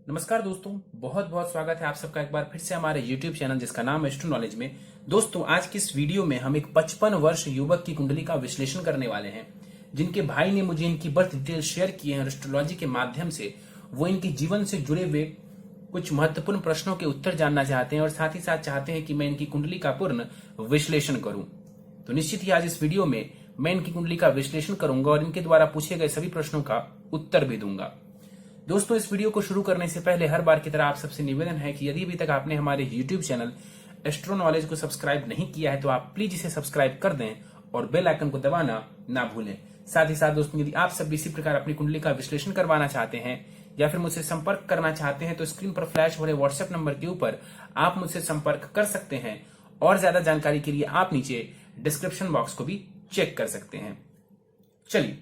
नमस्कार दोस्तों, बहुत बहुत स्वागत है आप सबका एक बार फिर से हमारे YouTube चैनल जिसका नाम है एस्ट्रो नॉलेज में। दोस्तों, आज की इस वीडियो में हम एक 55 वर्ष युवक की कुंडली का विश्लेषण करने वाले हैं, जिनके भाई ने मुझे इनकी बर्थ डिटेल शेयर किए हैं। एस्ट्रोलॉजी के माध्यम से वो इनके जीवन से जुड़े हुए कुछ महत्वपूर्ण प्रश्नों के उत्तर जानना चाहते हैं और साथ ही साथ चाहते हैं कि मैं इनकी कुंडली का पूर्ण विश्लेषण करूं। तो निश्चित ही आज इस वीडियो में मैं इनकी कुंडली का विश्लेषण करूंगा और इनके द्वारा पूछे गए सभी प्रश्नों का उत्तर भी दूंगा। दोस्तों, इस वीडियो को शुरू करने से पहले हर बार की तरह आप सबसे निवेदन है कि यदि अभी तक आपने हमारे YouTube चैनल एस्ट्रो नॉलेज को सब्सक्राइब नहीं किया है तो आप प्लीज इसे सब्सक्राइब कर दें और बेल आइकन को दबाना ना भूलें। साथ ही साथ दोस्तों, यदि आप सब इसी प्रकार अपनी कुंडली का विश्लेषण करवाना चाहते हैं या फिर मुझसे संपर्क करना चाहते हैं तो स्क्रीन पर फ्लैश हो रहे व्हाट्सएप नंबर के ऊपर आप मुझसे संपर्क कर सकते हैं और ज्यादा जानकारी के लिए आप नीचे डिस्क्रिप्शन बॉक्स को भी चेक कर सकते हैं। चलिए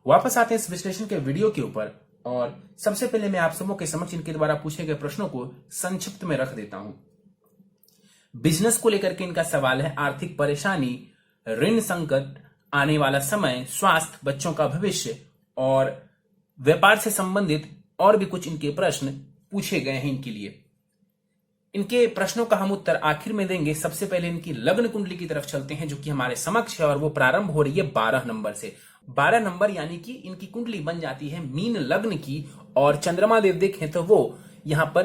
वापस आते हैं इस विश्लेषण के वीडियो के ऊपर और सबसे पहले मैं आप सबों के समक्ष इनके द्वारा पूछे गए प्रश्नों को संक्षिप्त में रख देता हूं। बिजनेस को लेकर के इनका सवाल है, आर्थिक परेशानी, ऋण संकट, आने वाला समय, स्वास्थ्य, बच्चों का भविष्य और व्यापार से संबंधित और भी कुछ इनके प्रश्न पूछे गए हैं इनके लिए। इनके प्रश्नों का हम उत्तर आखिर में देंगे। सबसे पहले इनकी लग्न कुंडली की तरफ चलते हैं जो कि हमारे समक्ष है और वो प्रारंभ हो रही है 12 नंबर से। 12 नंबर यानी कि इनकी कुंडली बन जाती है मीन लग्न की और चंद्रमा देव देखें तो वो यहां पर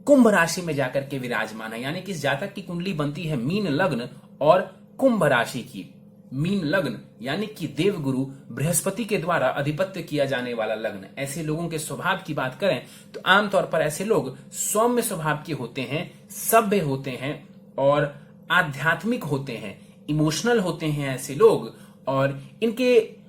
कुंभ राशि में जाकर के विराजमान है, यानी कि इस जातक की कुंडली बनती है मीन लग्न और कुंभ राशि की। मीन लग्न यानी कि देवगुरु बृहस्पति के द्वारा अधिपत्य किया जाने वाला लग्न। ऐसे लोगों के स्वभाव की बात करें तो आमतौर पर ऐसे लोग सौम्य स्वभाव के होते हैं, सभ्य होते हैं और आध्यात्मिक होते हैं, इमोशनल होते हैं ऐसे लोग। और इनके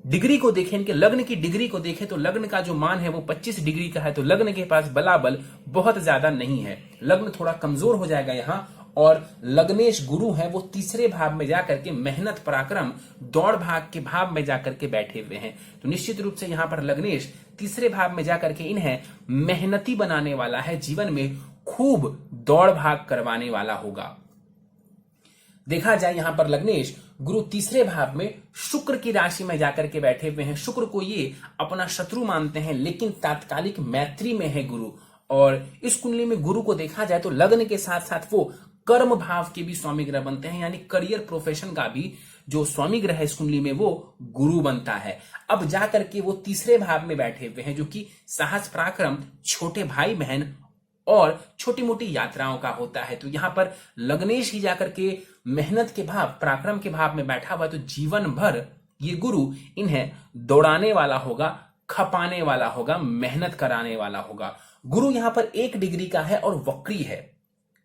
डिग्री को देखें, इनके लग्न की डिग्री को देखें तो लग्न का जो मान है वो 25 डिग्री का है, तो लग्न के पास बलाबल बहुत ज्यादा नहीं है, लग्न थोड़ा कमजोर हो जाएगा यहां। और लग्नेश गुरु है वो तीसरे भाव में जाकर के मेहनत, पराक्रम, दौड़ भाग के भाव में जाकर के बैठे हुए हैं। तो निश्चित रूप से यहां पर लग्नेश तीसरे भाव में जाकर के इन्हें मेहनती बनाने वाला है, जीवन में खूब दौड़ भाग करवाने वाला होगा। देखा जाए यहां पर लग्नेश गुरु तीसरे भाव में शुक्र की राशि में जाकर के बैठे हुए हैं। शुक्र को ये अपना शत्रु मानते हैं लेकिन तात्कालिक मैत्री में है गुरु। और इस कुंडली में गुरु को देखा जाए तो लग्न के साथ साथ वो कर्म भाव के भी स्वामी ग्रह बनते हैं, यानी करियर प्रोफेशन का भी जो स्वामी ग्रह है इस कुंडली में वो गुरु बनता है। अब जाकर के वो तीसरे भाव में बैठे हुए हैं जो कि साहस, पराक्रम, छोटे भाई बहन और छोटी मोटी यात्राओं का होता है। तो यहां पर लग्नेश ही जाकर के मेहनत के भाव, पराक्रम के भाव में बैठा हुआ, तो जीवन भर ये गुरु इन्हें दौड़ाने वाला होगा, खपाने वाला होगा, मेहनत कराने वाला होगा। गुरु यहां पर 1 डिग्री का है और वक्री है।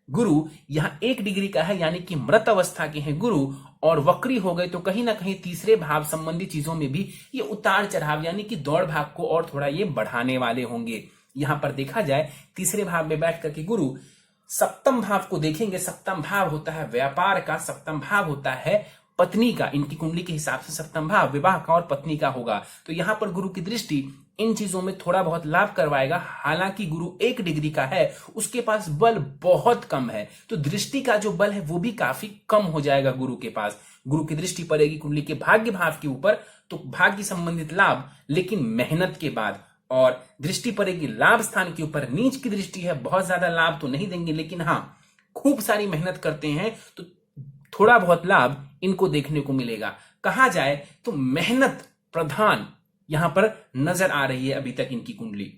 गुरु यहां 1 डिग्री का है यानी कि मृत अवस्था के हैं गुरु और वक्री हो गए तो कहीं ना कहीं तीसरे भाव संबंधी चीजों में भी ये उतार चढ़ाव यानी कि दौड़ भाग को और थोड़ा ये बढ़ाने वाले होंगे। यहां पर देखा जाए तीसरे भाव में बैठ करके गुरु सप्तम भाव को देखेंगे। सप्तम भाव होता है व्यापार का, सप्तम भाव होता है पत्नी का। इनकी कुंडली के हिसाब से सप्तम भाव विवाह का और पत्नी का होगा। तो यहां पर गुरु की दृष्टि इन चीजों में थोड़ा बहुत लाभ करवाएगा। हालांकि गुरु 1 डिग्री का है, उसके पास बल बहुत कम है, तो दृष्टि का जो बल है वो भी काफी कम हो जाएगा गुरु के पास। गुरु की दृष्टि पड़ेगी कुंडली के भाग्य भाव के ऊपर तो भाग्य संबंधित लाभ, लेकिन मेहनत के बाद। और दृष्टि पड़ेगी लाभ स्थान के ऊपर, नीच की दृष्टि है, बहुत ज्यादा लाभ तो नहीं देंगे लेकिन हाँ खूब सारी मेहनत करते हैं तो थोड़ा बहुत लाभ इनको देखने को मिलेगा। कहा जाए तो मेहनत प्रधान यहां पर नजर आ रही है अभी तक इनकी कुंडली।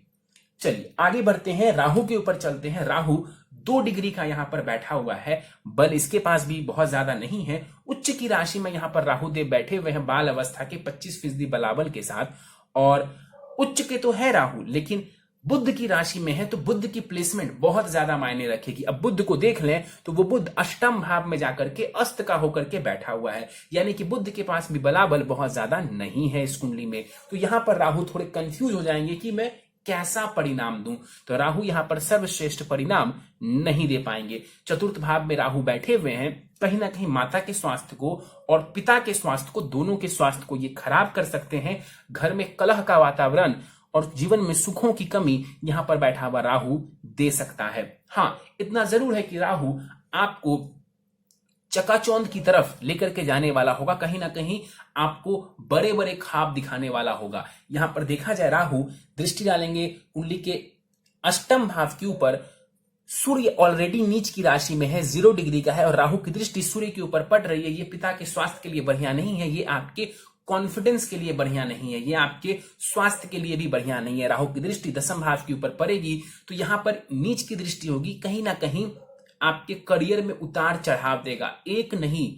चलिए आगे बढ़ते हैं, राहु के ऊपर चलते हैं। राहु 2 डिग्री का यहां पर बैठा हुआ है, बल इसके पास भी बहुत ज्यादा नहीं है। उच्च की राशि में यहां पर राहु देव बैठे हुए हैं बाल अवस्था के 25% बलाबल के साथ। और उच्च के तो है राहु लेकिन बुध की राशि में है तो बुध की प्लेसमेंट बहुत ज्यादा मायने रखेगी। अब बुध को देख लें तो वो बुध अष्टम भाव में जाकर के अस्त का होकर के बैठा हुआ है, यानी कि बुध के पास भी बलाबल बहुत ज्यादा नहीं है इस कुंडली में। तो यहां पर राहु थोड़े कंफ्यूज हो जाएंगे कि मैं कैसा परिणाम दूं, तो राहु यहां पर सर्वश्रेष्ठ परिणाम नहीं दे पाएंगे। चतुर्थ भाव में राहु बैठे हुए हैं, कहीं ना कहीं माता के स्वास्थ्य को और पिता के स्वास्थ्य को, दोनों के स्वास्थ्य को ये खराब कर सकते हैं। घर में कलह का वातावरण और जीवन में सुखों की कमी यहां पर बैठा हुआ राहु दे सकता है। हाँ, इतना जरूर है कि राहु आपको चकाचौंध की तरफ लेकर के जाने वाला होगा, कहीं ना कहीं आपको बड़े बड़े ख्वाब दिखाने वाला होगा। यहां पर देखा जाए राहु दृष्टि डालेंगे कुंडली के अष्टम भाव के ऊपर सूर्य ऑलरेडी नीच की राशि में है, 0 डिग्री का है और राहु की दृष्टि सूर्य के ऊपर पड़ रही है। ये पिता के स्वास्थ्य के लिए बढ़िया नहीं है, ये आपके कॉन्फिडेंस के लिए बढ़िया नहीं है, ये आपके स्वास्थ्य के लिए भी बढ़िया नहीं है। राहु की दृष्टि दसम भाव के ऊपर पड़ेगी तो यहां पर नीच की दृष्टि होगी, कहीं ना कहीं आपके करियर में उतार चढ़ाव देगा। एक नहीं,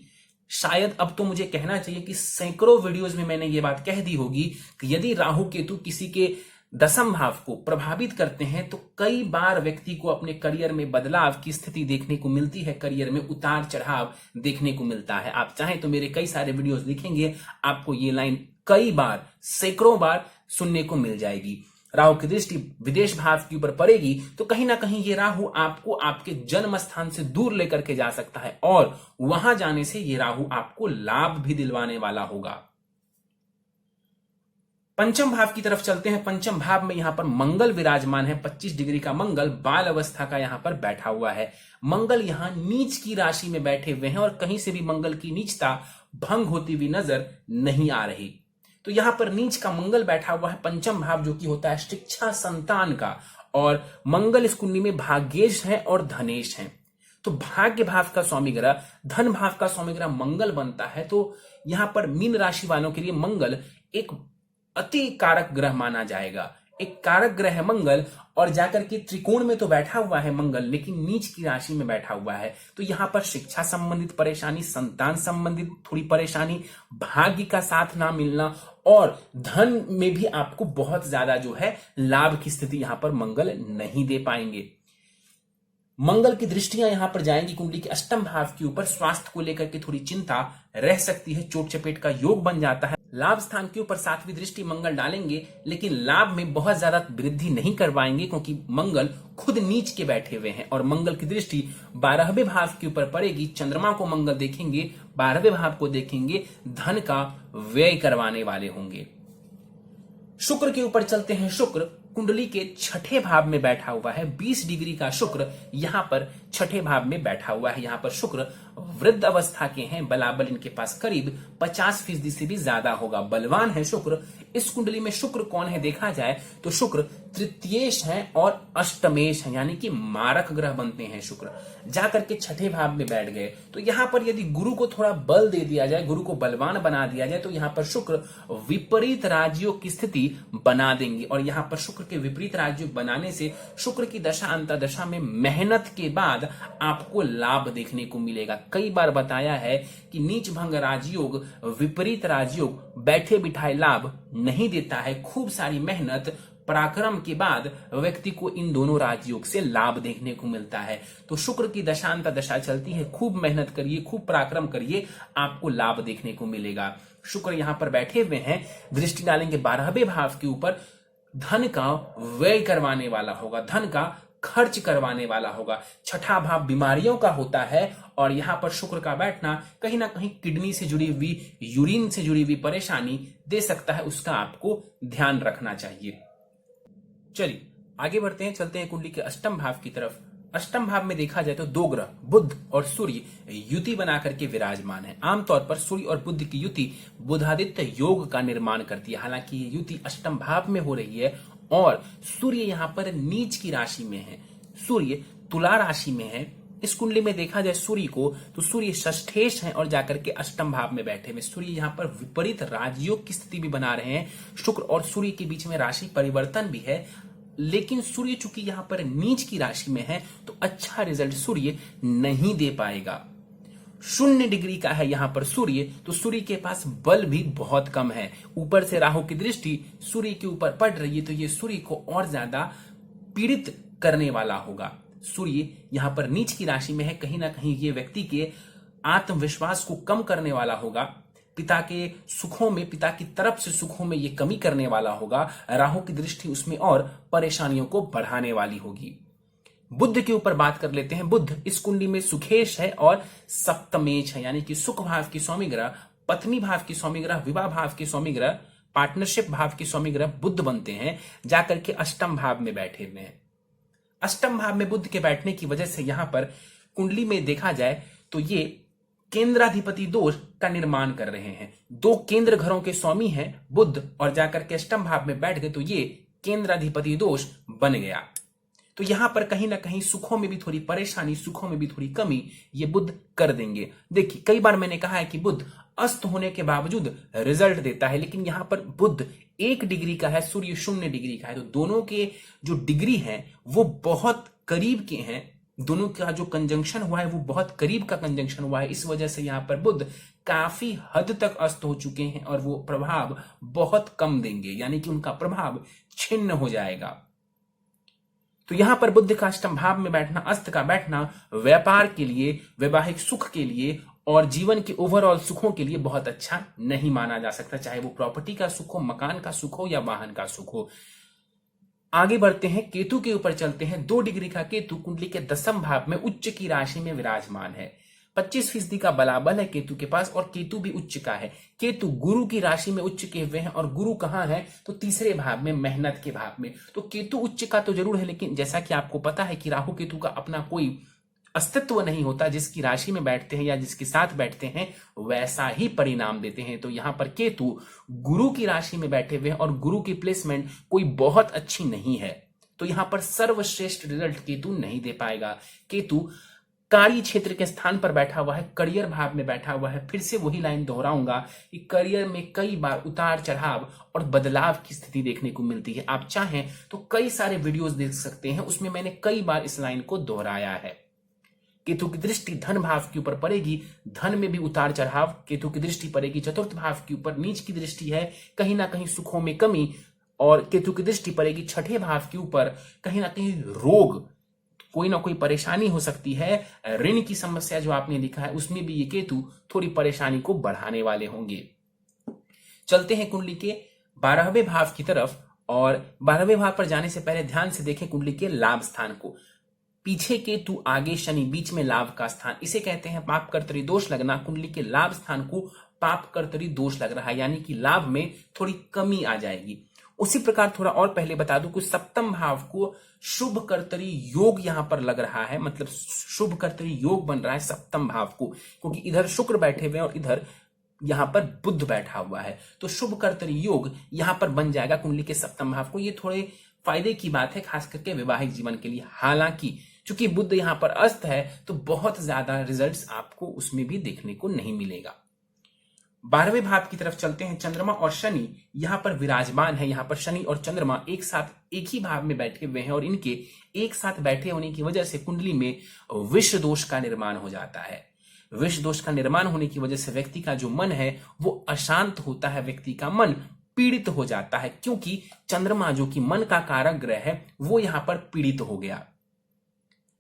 शायद अब तो मुझे कहना चाहिए कि सैकड़ों वीडियोस में मैंने ये बात कह दी होगी कि यदि राहु केतु किसी के दसम भाव को प्रभावित करते हैं तो कई बार व्यक्ति को अपने करियर में बदलाव की स्थिति देखने को मिलती है, करियर में उतार चढ़ाव देखने को मिलता है। आप चाहें तो मेरे कई सारे वीडियोस देखेंगे, आपको ये लाइन कई बार, सैकड़ों बार सुनने को मिल जाएगी। राहु की दृष्टि विदेश भाव के ऊपर पड़ेगी तो कहीं ना कहीं ये राहु आपको आपके जन्म स्थान से दूर लेकर के जा सकता है और वहां जाने से ये राहु आपको लाभ भी दिलवाने वाला होगा। पंचम भाव की तरफ चलते हैं। पंचम भाव में यहां पर मंगल विराजमान है, 25 डिग्री का मंगल बाल अवस्था का यहां पर बैठा हुआ है। मंगल यहां नीच की राशि में बैठे हुए हैं और कहीं से भी मंगल की नीचता भंग होती हुई नजर नहीं आ रही। तो यहां पर नीच का मंगल बैठा हुआ है पंचम भाव, जो कि होता है शिक्षा संतान का, और मंगल इस कुंडली में भाग्येश है और धनेश है। तो भाग्य भाव का स्वामी ग्रह, धन भाव का स्वामी ग्रह मंगल बनता है। तो यहां पर मीन राशि वालों के लिए मंगल एक अति कारक ग्रह माना जाएगा, एक कारक ग्रह है मंगल, और जाकर के त्रिकोण में तो बैठा हुआ है मंगल, लेकिन नीच की राशि में बैठा हुआ है। तो यहां पर शिक्षा संबंधित परेशानी, संतान संबंधित थोड़ी परेशानी, भाग्य का साथ ना मिलना और धन में भी आपको बहुत ज्यादा जो है लाभ की स्थिति यहां पर मंगल नहीं दे पाएंगे। मंगल की दृष्टियां यहां पर जाएंगी कुंडली के अष्टम भाव के ऊपर, स्वास्थ्य को लेकर के थोड़ी चिंता रह सकती है, चोट चपेट का योग बन जाता है। लाभ स्थान के ऊपर सातवीं दृष्टि मंगल डालेंगे, लेकिन लाभ में बहुत ज्यादा वृद्धि नहीं कर पाएंगे क्योंकि मंगल खुद नीच के बैठे हुए हैं और मंगल की दृष्टि 12वें भाव के ऊपर पड़ेगी। चंद्रमा को मंगल देखेंगे, 12वें भाव को देखेंगे, धन का व्यय करवाने वाले होंगे। शुक्र के ऊपर चलते हैं। शुक्र कुंडली के छठे भाव में बैठा हुआ है, 20 डिग्री का शुक्र यहां पर छठे भाव में बैठा हुआ है। यहां पर शुक्र वृद्ध अवस्था के हैं, बलाबल इनके पास करीब 50% से भी ज्यादा होगा, बलवान है शुक्र। इस कुंडली में शुक्र कौन है देखा जाए तो शुक्र तृतीयेश है और अष्टमेश है, यानी कि मारक ग्रह बनते हैं शुक्र। जाकर के छठे भाव में बैठ गए तो यहां पर यदि गुरु को थोड़ा बल दे दिया जाए, गुरु को बलवान बना दिया जाए तो यहां पर शुक्र विपरीत राजयोग की स्थिति बना देंगे। और यहां पर शुक्र के विपरीत राजयोग बनाने से शुक्र की दशा अंतर्दशा में मेहनत के बाद आपको लाभ देखने को मिलेगा। कई बार बताया है कि नीच भंग राजयोग, विपरीत राजयोग बैठे बिठाए लाभ नहीं देता है। खूब सारी मेहनत पराक्रम के बाद व्यक्ति को इन दोनों राजयोग से लाभ देखने को मिलता है। तो शुक्र की दशांत दशा चलती है, खूब मेहनत करिए, खूब पराक्रम करिए, आपको लाभ देखने को मिलेगा। शुक्र यहां पर बैठे हुए हैं, दृष्टि डालेंगे 12वें भाव के ऊपर, धन का व्यय करवाने वाला होगा, धन का खर्च करवाने वाला होगा। छठा भाव बीमारियों का होता है और यहां पर शुक्र का बैठना कहीं ना कहीं किडनी से जुड़ी हुई, यूरिन से जुड़ी हुई परेशानी दे सकता है, उसका आपको ध्यान रखना चाहिए। चलिए आगे बढ़ते हैं, चलते हैं कुंडली के अष्टम भाव की तरफ। अष्टम भाव में देखा जाए तो दो ग्रह बुध और सूर्य युति बनाकर के विराजमान है। आमतौर पर सूर्य और बुध की युति बुधादित्य योग का निर्माण करती है। हालांकि ये युति अष्टम भाव में हो रही है और सूर्य यहां पर नीच की राशि में है, सूर्य तुला राशि में है। इस कुंडली में देखा जाए सूर्य को तो सूर्य षष्ठेश है और जाकर के अष्टम भाव में बैठे हुए। सूर्य यहां पर विपरीत राजयोग की स्थिति भी बना रहे हैं। शुक्र और सूर्य के बीच में राशि परिवर्तन भी है, लेकिन सूर्य चूंकि यहां पर नीच की राशि में है तो अच्छा रिजल्ट सूर्य नहीं दे पाएगा। 0 डिग्री का है यहां पर सूर्य, तो सूर्य के पास बल भी बहुत कम है। ऊपर से राहु की दृष्टि सूर्य के ऊपर पड़ रही है तो ये सूर्य को और ज्यादा पीड़ित करने वाला होगा। सूर्य यहां पर नीच की राशि में है, कहीं ना कहीं ये व्यक्ति के आत्मविश्वास को कम करने वाला होगा। पिता के सुखों में, पिता की तरफ से सुखों में ये कमी करने वाला होगा। राहु की दृष्टि उसमें और परेशानियों को बढ़ाने वाली होगी। बुध के ऊपर बात कर लेते हैं। बुध इस कुंडली में सुखेश है और सप्तमेश है, यानी कि सुख भाव की स्वामी ग्रह, पत्नी भाव की स्वामी ग्रह, विवाह भाव की स्वामी ग्रह, पार्टनरशिप भाव की स्वामी ग्रह बुध बनते हैं, जाकर के अष्टम भाव में बैठे हुए हैं। अष्टम भाव में बुध के बैठने की वजह से यहां पर कुंडली में देखा जाए तो ये केंद्राधिपति दोष का निर्माण कर रहे हैं। 2 केंद्र घरों के स्वामी हैं बुध और जाकर के अष्टम भाव में बैठ गए तो ये केंद्राधिपति दोष बन गया। तो यहां पर कहीं ना कहीं सुखों में भी थोड़ी परेशानी, सुखों में भी थोड़ी कमी ये बुध कर देंगे। देखिए कई बार मैंने कहा है कि बुध अस्त होने के बावजूद रिजल्ट देता है, लेकिन यहां पर बुध 1 डिग्री का है, सूर्य 0 डिग्री का है, तो दोनों के जो डिग्री है वो बहुत करीब के हैं। दोनों का जो कंजंक्शन हुआ है वो बहुत करीब का कंजंक्शन हुआ है। इस वजह से यहां पर बुध काफी हद तक अस्त हो चुके हैं और वो प्रभाव बहुत कम देंगे, यानी कि उनका प्रभाव छिन्न हो जाएगा। तो यहां पर बुध का अष्टम भाव में बैठना, अस्त का बैठना व्यापार के लिए, वैवाहिक सुख के लिए और जीवन के ओवरऑल सुखों के लिए बहुत अच्छा नहीं माना जा सकता, चाहे वो प्रॉपर्टी का सुख हो, मकान का सुख हो या वाहन का सुख हो। आगे बढ़ते हैं, केतु के ऊपर चलते हैं। 2 डिग्री का केतु कुंडली के 10वें भाव में उच्च की राशि में विराजमान है। 25% का बलाबल है केतु के पास और केतु भी उच्च का है। केतु गुरु की राशि में उच्च के हुए हैं और गुरु कहां है तो तीसरे भाव में, मेहनत के भाव में। तो केतु उच्च का तो जरूर है, लेकिन जैसा कि आपको पता है कि राहु केतु का अपना कोई अस्तित्व नहीं होता, जिसकी राशि में बैठते हैं या जिसके साथ बैठते हैं वैसा ही परिणाम देते हैं। तो यहां पर केतु गुरु की राशि में बैठे हुए हैं और गुरु की प्लेसमेंट कोई बहुत अच्छी नहीं है, तो यहां पर सर्वश्रेष्ठ रिजल्ट केतु नहीं दे पाएगा। केतु कार्य क्षेत्र के स्थान पर बैठा हुआ है, करियर भाव में बैठा हुआ है। फिर से वही लाइन दोहराऊंगा कि करियर में कई बार उतार चढ़ाव और बदलाव की स्थिति देखने को मिलती है। आप चाहें तो कई सारे वीडियोस देख सकते हैं, उसमें मैंने कई बार इस लाइन को दोहराया है। केतु की दृष्टि धन भाव के ऊपर पड़ेगी, धन में भी उतार चढ़ाव। केतु की दृष्टि पड़ेगी चतुर्थ भाव के ऊपर, नीच की दृष्टि है, कहीं ना कहीं सुखों में कमी। और केतु की दृष्टि पड़ेगी छठे भाव के ऊपर, कहीं ना कहीं रोग, कोई ना कोई परेशानी हो सकती है। ऋण की समस्या जो आपने लिखा है उसमें भी ये केतु थोड़ी परेशानी को बढ़ाने वाले होंगे। चलते हैं कुंडली के 12वें भाव की तरफ, और 12वें भाव पर जाने से पहले ध्यान से देखें कुंडली के लाभ स्थान को। पीछे केतु, आगे शनि, बीच में लाभ का स्थान, इसे कहते हैं पाप कर्तरी दोष लगना। कुंडली के लाभ स्थान को पाप कर्तरी दोष लग रहा है, यानी कि लाभ में थोड़ी कमी आ जाएगी। उसी प्रकार थोड़ा और पहले बता दूं कि 7वें भाव को शुभ कर्तरी योग यहां पर लग रहा है, मतलब शुभ कर्तरी योग बन रहा है 7वें भाव को, क्योंकि इधर शुक्र बैठे हुए हैं और इधर यहां पर बुध बैठा हुआ है। तो शुभ कर्तरी योग यहां पर बन जाएगा कुंडली के 7वें भाव को। ये थोड़े फायदे की बात है, खास करके वैवाहिक जीवन के लिए। हालांकि चूंकि बुध यहां पर अस्त है तो बहुत ज्यादा रिजल्ट्स आपको उसमें भी देखने को नहीं मिलेगा। 12वें भाव की तरफ चलते हैं। चंद्रमा और शनि यहां पर विराजमान है। यहां पर शनि और चंद्रमा एक साथ एक ही भाव में बैठे हुए हैं और इनके एक साथ बैठे होने की वजह से कुंडली में विष दोष का निर्माण हो जाता है। विष दोष का निर्माण होने की वजह से व्यक्ति का जो मन है वो अशांत होता है, व्यक्ति का मन पीड़ित हो जाता है, क्योंकि चंद्रमा जो कि मन का कारक ग्रह है वो यहां पर पीड़ित हो गया।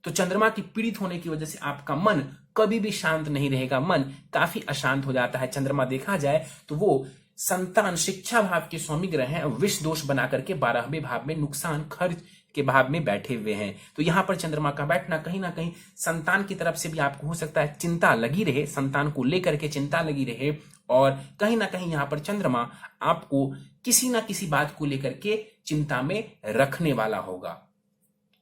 तो चंद्रमा की पीड़ित होने की वजह से आपका मन कभी भी शांत नहीं रहेगा, मन काफी अशांत हो जाता है। चंद्रमा देखा जाए तो वो संतान, शिक्षा भाव के स्वामी ग्रह हैं, विष दोष बना करके 12वें भाव में नुकसान, खर्च के भाव में बैठे हुए हैं। तो यहां पर चंद्रमा का बैठना कहीं ना कहीं संतान की तरफ से भी आपको हो सकता है चिंता लगी रहे, संतान को लेकर के चिंता लगी रहे, और कहीं ना कहीं यहां पर चंद्रमा आपको किसी ना किसी बात को लेकर के चिंता में रखने वाला होगा।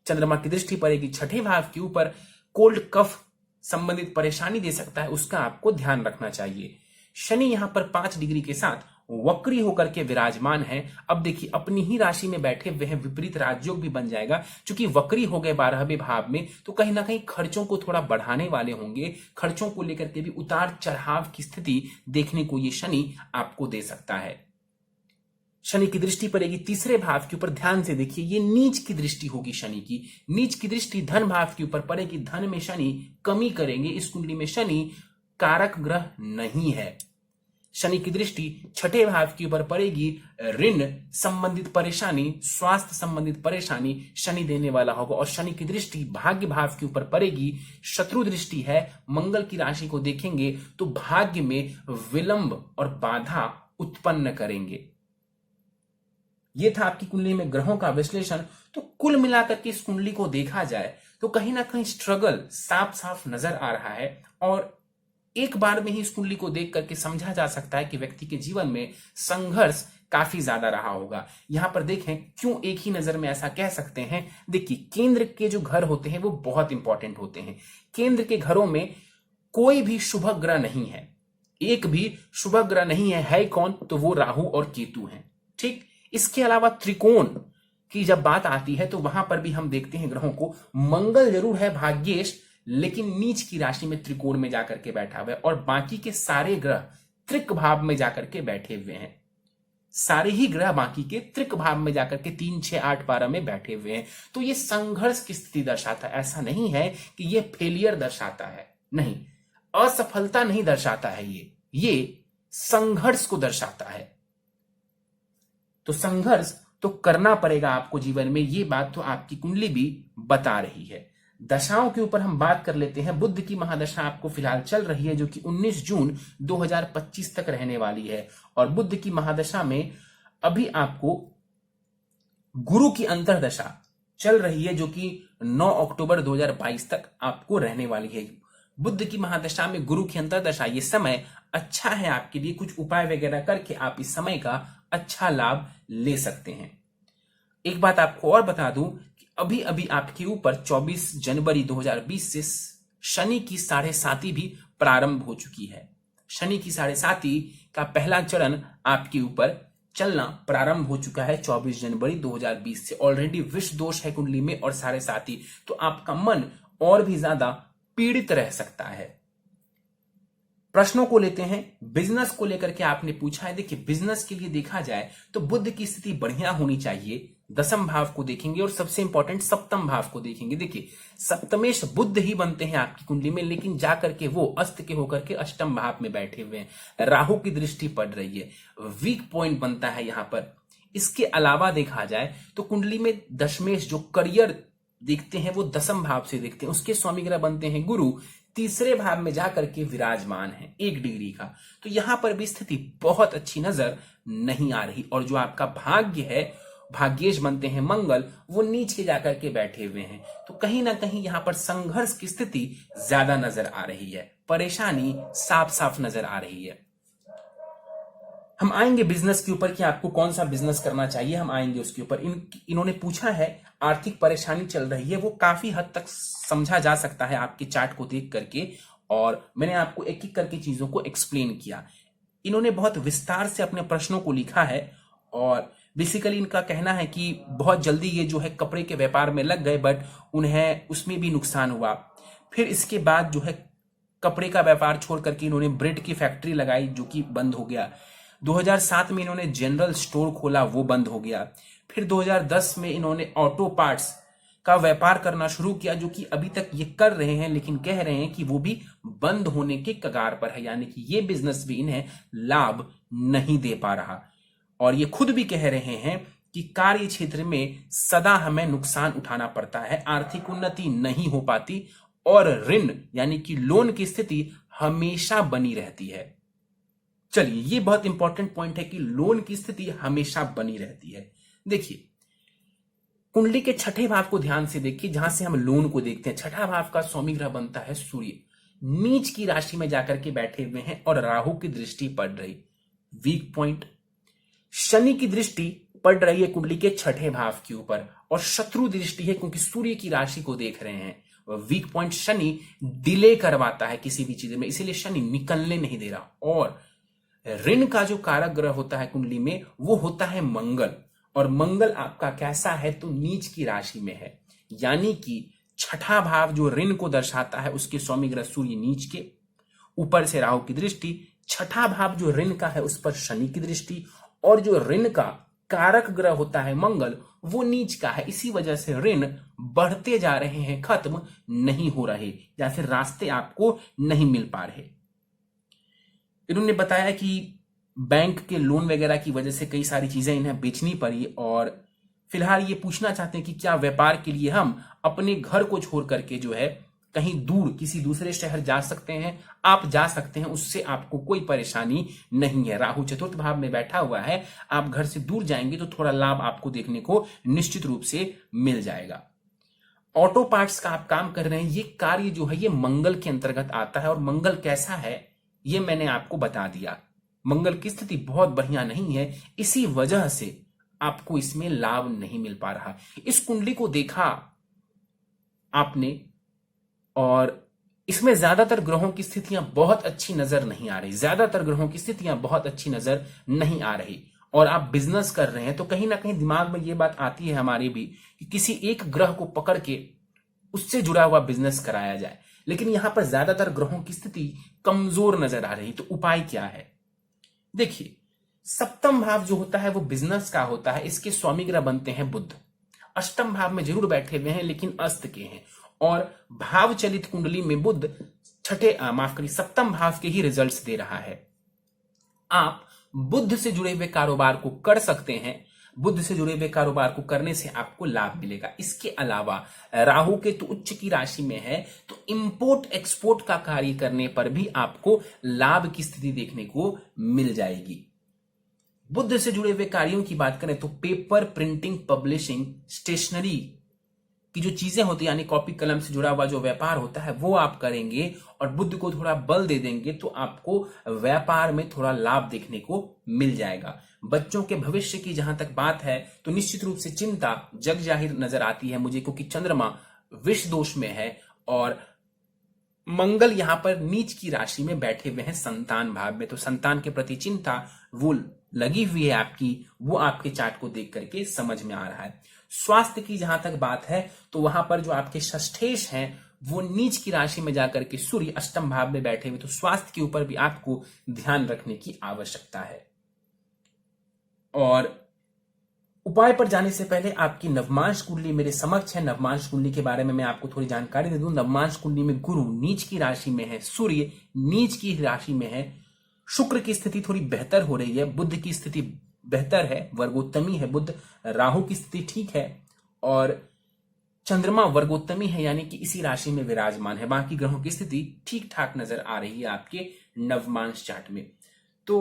चंद्रमा की दृष्टि पड़ेगी छठे भाव के ऊपर, कोल्ड कफ संबंधित परेशानी दे सकता है, उसका आपको ध्यान रखना चाहिए। शनि यहां पर 5 डिग्री के साथ वक्री होकर के विराजमान है। अब देखिए अपनी ही राशि में बैठे हुए हैं, विपरीत राजयोग भी बन जाएगा। चूंकि वक्री हो गए 12वें भाव में तो कहीं ना कहीं खर्चों को थोड़ा बढ़ाने वाले होंगे। खर्चों को लेकर के भी उतार चढ़ाव की स्थिति देखने को ये शनि आपको दे सकता है। शनि की दृष्टि पड़ेगी तीसरे भाव के ऊपर, ध्यान से देखिए, ये नीच की दृष्टि होगी शनि की। नीच की दृष्टि धन भाव के ऊपर पड़ेगी, धन में शनि कमी करेंगे। इस कुंडली में शनि कारक ग्रह नहीं है। शनि की दृष्टि छठे भाव के ऊपर पड़ेगी, ऋण संबंधित परेशानी, स्वास्थ्य संबंधित परेशानी शनि देने वाला होगा। और शनि की दृष्टि भाग्य भाव के ऊपर पड़ेगी, शत्रु दृष्टि है। मंगल की राशि को देखेंगे तो भाग्य में विलंब और बाधा उत्पन्न करेंगे। यह था आपकी कुंडली में ग्रहों का विश्लेषण। तो कुल मिलाकर के इस कुंडली को देखा जाए तो कहीं ना कहीं स्ट्रगल साफ साफ नजर आ रहा है, और एक बार में ही इस कुंडली को देख करके समझा जा सकता है कि व्यक्ति के जीवन में संघर्ष काफी ज्यादा रहा होगा। यहां पर देखें क्यों एक ही नजर में ऐसा कह सकते हैं। देखिए केंद्र के जो घर होते हैं वो बहुत इंपॉर्टेंट होते हैं। केंद्र के घरों में कोई भी शुभ ग्रह नहीं है, एक भी शुभ ग्रह नहीं है। कौन? तो वो राहु और केतु हैं। ठीक, इसके अलावा त्रिकोण की जब बात आती है तो वहां पर भी हम देखते हैं ग्रहों को, मंगल जरूर है भाग्येश, लेकिन नीच की राशि में त्रिकोण में जाकर के बैठा हुआ है, और बाकी के सारे ग्रह त्रिक भाव में जाकर के बैठे हुए हैं। सारे ही ग्रह बाकी के त्रिक भाव में जाकर के 3, 6, 8, 12 में बैठे हुए हैं। तो ये संघर्ष की स्थिति दर्शाता है। ऐसा नहीं है कि ये फेलियर दर्शाता है, नहीं, असफलता नहीं दर्शाता है, ये संघर्ष को दर्शाता है। तो संघर्ष तो करना पड़ेगा आपको जीवन में, ये बात तो आपकी कुंडली भी बता रही है। दशाओं के ऊपर हम बात कर लेते हैं। बुध की महादशा आपको फिलहाल चल रही है, जो कि 19 जून 2025 तक रहने वाली है। और बुध की महादशा में अभी आपको गुरु की अंतर्दशा चल रही है, जो कि 9 अक्टूबर 2022 तक आपको रहने वाली है। बुध की महादशा में गुरु की अंतर्दशा, ये समय अच्छा है आपके लिए। कुछ उपाय वगैरह करके आप इस समय का अच्छा लाभ ले सकते हैं। एक बात आपको और बता दूं कि अभी अभी आपके ऊपर 24 जनवरी 2020 से शनि की 7.5 भी प्रारंभ हो चुकी है। शनि की 7.5 का पहला चरण आपके ऊपर चलना प्रारंभ हो चुका है 24 जनवरी 2020 से। ऑलरेडी विष दोष है कुंडली में और 7.5, तो आपका मन और भी ज्यादा पीड़ित रह सकता है। प्रश्नों को लेते हैं। बिजनेस को लेकर के आपने पूछा है। देखिए, बिजनेस के लिए देखा जाए तो बुध की स्थिति बढ़िया होनी चाहिए। दसम भाव को देखेंगे और सबसे इंपॉर्टेंट सप्तम भाव को देखेंगे। देखिए, सप्तमेश बुध ही बनते हैं आपकी कुंडली में, लेकिन जाकर के वो अस्त के होकर के अष्टम भाव में बैठे हुए हैं। राहु की दृष्टि पड़ रही है, वीक पॉइंट बनता है यहां पर। इसके अलावा देखा जाए तो कुंडली में दशमेश जो करियर देखते हैं वो दसम भाव से देखते हैं, उसके स्वामी ग्रह बनते हैं गुरु, तीसरे भाव में जाकर के विराजमान है 1 डिग्री का। तो यहां पर भी स्थिति बहुत अच्छी नजर नहीं आ रही। और जो आपका भाग्य है, भाग्येश बनते हैं मंगल, वो नीच के जाकर के बैठे हुए हैं। तो कहीं ना कहीं यहां पर संघर्ष की स्थिति ज्यादा नजर आ रही है, परेशानी साफ साफ नजर आ रही है। हम आएंगे बिजनेस के ऊपर कि आपको कौन सा बिजनेस करना चाहिए, हम आएंगे उसके ऊपर। इन्होंने पूछा है आर्थिक परेशानी चल रही है, वो काफी हद तक समझा जा सकता है आपके चार्ट को देख करके, और मैंने आपको एक एक करके चीजों को एक्सप्लेन किया। इन्होंने बहुत विस्तार से अपने प्रश्नों को लिखा है, और बेसिकली इनका कहना है कि बहुत जल्दी ये जो है कपड़े के व्यापार में लग गए, बट उन्हें उसमें भी नुकसान हुआ। फिर इसके बाद जो है कपड़े का व्यापार छोड़ करके इन्होंने ब्रेड की फैक्ट्री लगाई, जो कि बंद हो गया। 2007 में इन्होंने जनरल स्टोर खोला, वो बंद हो गया। फिर 2010 में इन्होंने ऑटो पार्ट्स का व्यापार करना शुरू किया, जो कि अभी तक ये कर रहे हैं, लेकिन कह रहे हैं कि वो भी बंद होने के कगार पर है, यानी कि ये बिजनेस भी इन्हें लाभ नहीं दे पा रहा। और ये खुद भी कह रहे हैं कि कार्य क्षेत्र में सदा हमें नुकसान उठाना पड़ता है, आर्थिक उन्नति नहीं हो पाती, और ऋण यानी कि लोन की स्थिति हमेशा बनी रहती है। चलिए, ये बहुत इंपॉर्टेंट पॉइंट है कि लोन की स्थिति हमेशा बनी रहती है। देखिए, कुंडली के छठे भाव को ध्यान से देखिए, जहां से हम लोन को देखते हैं। छठा भाव का स्वामी ग्रह बनता है सूर्य, नीच की राशि में जाकर के बैठे हुए हैं, और राहु की दृष्टि पड़ रही, वीक पॉइंट। शनि की दृष्टि पड़ रही है कुंडली के छठे भाव के ऊपर, और शत्रु दृष्टि है, क्योंकि सूर्य की राशि को देख रहे हैं। वीक पॉइंट शनि डिले करवाता है किसी भी चीज में, इसीलिए शनि निकलने नहीं दे रहा। और ऋण का जो कारक ग्रह होता है कुंडली में, वो होता है मंगल, और मंगल आपका कैसा है, तो नीच की राशि में है, यानी कि छठा भाव जो ऋण को दर्शाता है, उसके स्वामी ग्रह सूर्य नीच के, ऊपर से राहु की दृष्टि, छठा भाव जो ऋण का है उस पर शनि की दृष्टि, और जो ऋण का कारक ग्रह होता है मंगल, वो नीच का है। इसी वजह से ऋण बढ़ते जा रहे हैं, खत्म नहीं हो रहे, या फिर रास्ते आपको नहीं मिल पा रहे। इन्होंने बताया कि बैंक के लोन वगैरह की वजह से कई सारी चीजें इन्हें बेचनी पड़ी, और फिलहाल ये पूछना चाहते हैं कि क्या व्यापार के लिए हम अपने घर को छोड़ करके जो है कहीं दूर किसी दूसरे शहर जा सकते हैं। आप जा सकते हैं, उससे आपको कोई परेशानी नहीं है। राहु चतुर्थ भाव में बैठा हुआ है, आप घर से दूर जाएंगे तो थोड़ा लाभ आपको देखने को निश्चित रूप से मिल जाएगा। ऑटो पार्ट्स का आप काम कर रहे हैं, ये कार्य जो है ये मंगल के अंतर्गत आता है, और मंगल कैसा है ये मैंने आपको बता दिया। मंगल की स्थिति बहुत बढ़िया नहीं है, इसी वजह से आपको इसमें लाभ नहीं मिल पा रहा। इस कुंडली को देखा आपने, और इसमें ज्यादातर ग्रहों की स्थितियां बहुत अच्छी नजर नहीं आ रही, ज्यादातर ग्रहों की स्थितियां बहुत अच्छी नजर नहीं आ रही। और आप बिजनेस कर रहे हैं तो कहीं ना कहीं दिमाग में ये बात आती है हमारी भी कि किसी एक ग्रह को पकड़ के उससे जुड़ा हुआ बिजनेस कराया जाए। लेकिन यहां पर ज्यादातर ग्रहों की स्थिति कमजोर नजर आ रही, तो उपाय क्या है? देखिए, सप्तम भाव जो होता है वो बिजनेस का होता है। इसके स्वामी ग्रह बनते हैं बुध। अष्टम भाव में जरूर बैठे हुए हैं लेकिन अस्त के हैं, और भाव चलित कुंडली में बुध सप्तम भाव के ही रिजल्ट्स दे रहा है। आप बुध से जुड़े हुए कारोबार को कर सकते हैं। बुध से जुड़े हुए कारोबार को करने से आपको लाभ मिलेगा। इसके अलावा राहु केतु उच्च की राशि में है, तो इंपोर्ट एक्सपोर्ट का कार्य करने पर भी आपको लाभ की स्थिति देखने को मिल जाएगी। बुध से जुड़े हुए कार्यों की बात करें तो पेपर, प्रिंटिंग, पब्लिशिंग, स्टेशनरी की जो चीजें होती है यानी कॉपी कलम से जुड़ा हुआ जो व्यापार होता है वो आप करेंगे और बुध को थोड़ा बल दे देंगे तो आपको व्यापार में थोड़ा लाभ देखने को मिल जाएगा। बच्चों के भविष्य की जहां तक बात है तो निश्चित रूप से चिंता जग जाहिर नजर आती है मुझे, क्योंकि चंद्रमा विष दोष में है और मंगल यहां पर नीच की राशि में बैठे हुए हैं संतान भाव में, तो संतान के प्रति चिंता वो लगी हुई है आपकी, वो आपके चार्ट को देख करके समझ में आ रहा है। स्वास्थ्य की जहां तक बात है तो वहां पर जो आपके षष्ठेश हैं वो नीच की राशि में जाकर के सूर्य अष्टम भाव में बैठे हुए, तो स्वास्थ्य के ऊपर भी आपको ध्यान रखने की आवश्यकता है। और उपाय पर जाने से पहले आपकी नवमांश कुंडली मेरे समक्ष है। नवमांश कुंडली के बारे में मैं आपको थोड़ी जानकारी दे दूं। नवमांश कुंडली में गुरु नीच की राशि में है, सूर्य नीच की राशि में है, शुक्र की स्थिति थोड़ी बेहतर हो रही है, बुध की स्थिति बेहतर है, वर्गोत्तमी है बुध, राहु की स्थिति ठीक है और चंद्रमा वर्गोत्तमी है यानी कि इसी राशि में विराजमान है। बाकी ग्रहों की स्थिति ठीक ठाक नजर आ रही है आपके नवमांश चार्ट में। तो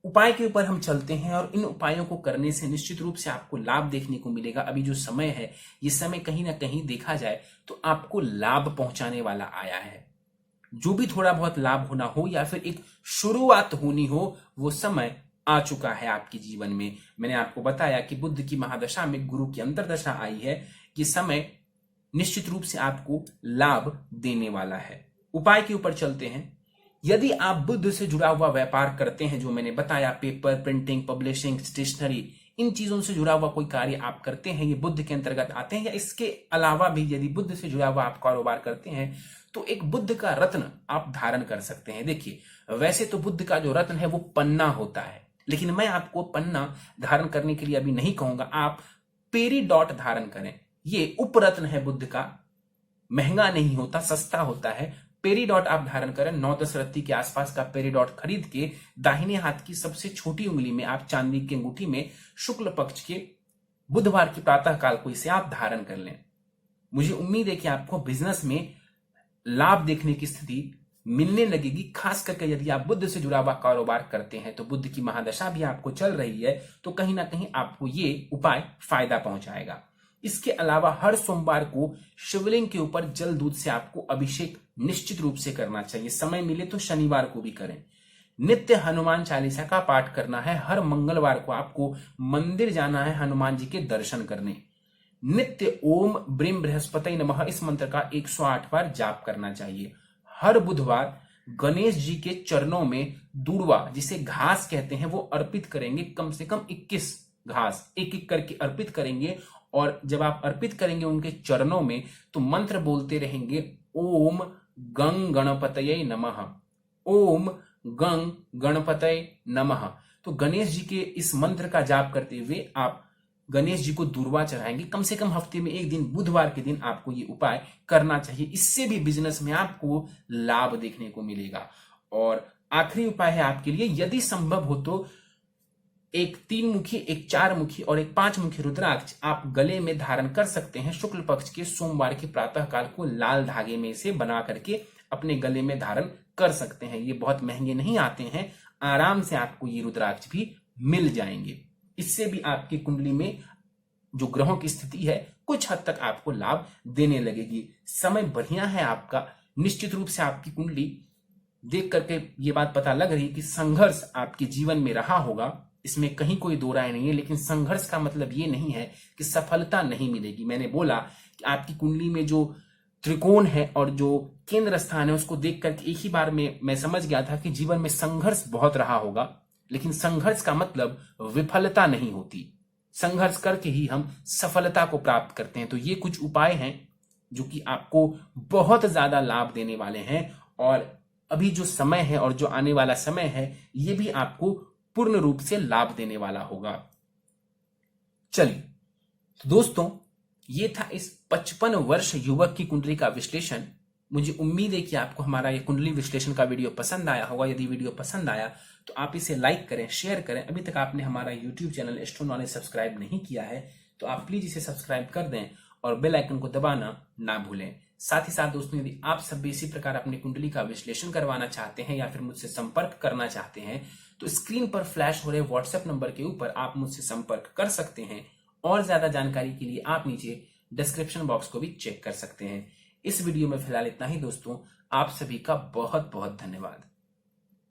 उपाय के ऊपर हम चलते हैं और इन उपायों को करने से निश्चित रूप से आपको लाभ देखने को मिलेगा। अभी जो समय है ये समय कहीं ना कहीं देखा जाए तो आपको लाभ पहुंचाने वाला आया है। जो भी थोड़ा बहुत लाभ होना हो या फिर एक शुरुआत होनी हो वो समय आ चुका है आपके जीवन में। मैंने आपको बताया कि बुध की महादशा में गुरु की अंतर्दशा आई है, ये समय निश्चित रूप से आपको लाभ देने वाला है। उपाय के ऊपर चलते हैं। यदि आप बुध से जुड़ा हुआ व्यापार करते हैं, जो मैंने बताया पेपर, प्रिंटिंग, पब्लिशिंग, स्टेशनरी, इन चीजों से जुड़ा हुआ कोई कार्य आप करते हैं, ये बुध के अंतर्गत आते हैं, या इसके अलावा भी यदि बुध से जुड़ा हुआ आप कारोबार करते हैं तो एक बुध का रत्न आप धारण कर सकते हैं। देखिए, वैसे तो बुध का जो रत्न है वो पन्ना होता है, लेकिन मैं आपको पन्ना धारण करने के लिए अभी नहीं कहूंगा, आप पेरीडॉट धारण करें। ये उपरत्न है बुध का, महंगा नहीं होता, सस्ता होता है। पेरीडॉट आप धारण करें। 9-10 रत्ती के आसपास का पेरीडॉट खरीद के दाहिने हाथ की सबसे छोटी उंगली में आप चांदी की अंगूठी में शुक्ल पक्ष के बुधवार की प्रातः काल को इसे आप धारण कर लें। मुझे उम्मीद है कि आपको बिजनेस में लाभ देखने की स्थिति मिलने लगेगी, खास करके यदि आप बुध से जुड़ा हुआ कारोबार करते हैं तो बुध की महादशा भी आपको चल रही है, तो कहीं ना कहीं आपको ये उपाय फायदा पहुंचाएगा। इसके अलावा हर सोमवार को शिवलिंग के ऊपर जल दूध से आपको अभिषेक निश्चित रूप से करना चाहिए। समय मिले तो शनिवार को भी करें। नित्य हनुमान चालीसा का पाठ करना है। हर मंगलवार को आपको मंदिर जाना है हनुमान जी के दर्शन करने। नित्य ओम ब्रीम बृहस्पति नमः इस मंत्र का 108 बार जाप करना चाहिए। हर बुधवार गणेश जी के चरणों में दूर्वा, जिसे घास कहते हैं, वो अर्पित करेंगे। कम से कम 21 घास एक एक करके अर्पित करेंगे और जब आप अर्पित करेंगे उनके चरणों में तो मंत्र बोलते रहेंगे, ओम गंग गणपतये नमः, ओम गंग गणपतये नमः। तो गणेश जी के इस मंत्र का जाप करते हुए आप गणेश जी को दूर्वा चढ़ाएंगे। कम से कम हफ्ते में एक दिन बुधवार के दिन आपको ये उपाय करना चाहिए। इससे भी बिजनेस में आपको लाभ देखने को मिलेगा। और आखिरी उपाय है आपके लिए, यदि संभव हो तो एक 3 मुखी, एक 4 मुखी और एक 5 मुखी रुद्राक्ष आप गले में धारण कर सकते हैं। शुक्ल पक्ष के सोमवार के प्रातः काल को लाल धागे में से बना करके अपने गले में धारण कर सकते हैं। ये बहुत महंगे नहीं आते हैं, आराम से आपको ये रुद्राक्ष भी मिल जाएंगे। इससे भी आपकी कुंडली में जो ग्रहों की स्थिति है कुछ हद तक आपको लाभ देने लगेगी। समय बढ़िया है आपका। निश्चित रूप से आपकी कुंडली देख करके ये बात पता लग रही है कि संघर्ष आपके जीवन में रहा होगा, इसमें कहीं कोई दो राय नहीं है। लेकिन संघर्ष का मतलब ये नहीं है कि सफलता नहीं मिलेगी। मैंने बोला कि आपकी कुंडली में जो त्रिकोण है और जो केंद्र स्थान है उसको देख करके एक ही बार में मैं समझ गया था कि जीवन में संघर्ष बहुत रहा होगा। लेकिन संघर्ष का मतलब विफलता नहीं होती। संघर्ष करके ही हम सफलता को प्राप्त करते हैं। तो ये कुछ उपाय हैं जो कि आपको बहुत ज्यादा लाभ देने वाले हैं, और अभी जो समय है और जो आने वाला समय है ये भी आपको पूर्ण रूप से लाभ देने वाला होगा। चलिए तो दोस्तों, ये था इस 55 वर्ष युवक की कुंडली का विश्लेषण। मुझे उम्मीद है कि आपको हमारा ये कुंडली विश्लेषण का वीडियो पसंद आया होगा। यदि वीडियो पसंद आया तो आप इसे लाइक करें, शेयर करें। अभी तक आपने हमारा YouTube channel astro knowledge subscribe नहीं किया है तो आप प्लीज इसे सब्सक्राइब कर दें और बेल आइकन को दबाना ना भूलें। साथ ही साथ दोस्तों, यदि आप सब भी इसी प्रकार अपनी कुंडली का विश्लेषण करवाना चाहते हैं या फिर मुझसे संपर्क करना चाहते हैं तो स्क्रीन पर फ्लैश हो रहे व्हाट्सएप नंबर के ऊपर आप मुझसे संपर्क कर सकते हैं। और ज्यादा जानकारी के लिए आप नीचे डिस्क्रिप्शन बॉक्स को भी चेक कर सकते हैं। इस वीडियो में फिलहाल इतना ही दोस्तों। आप सभी का बहुत बहुत धन्यवाद।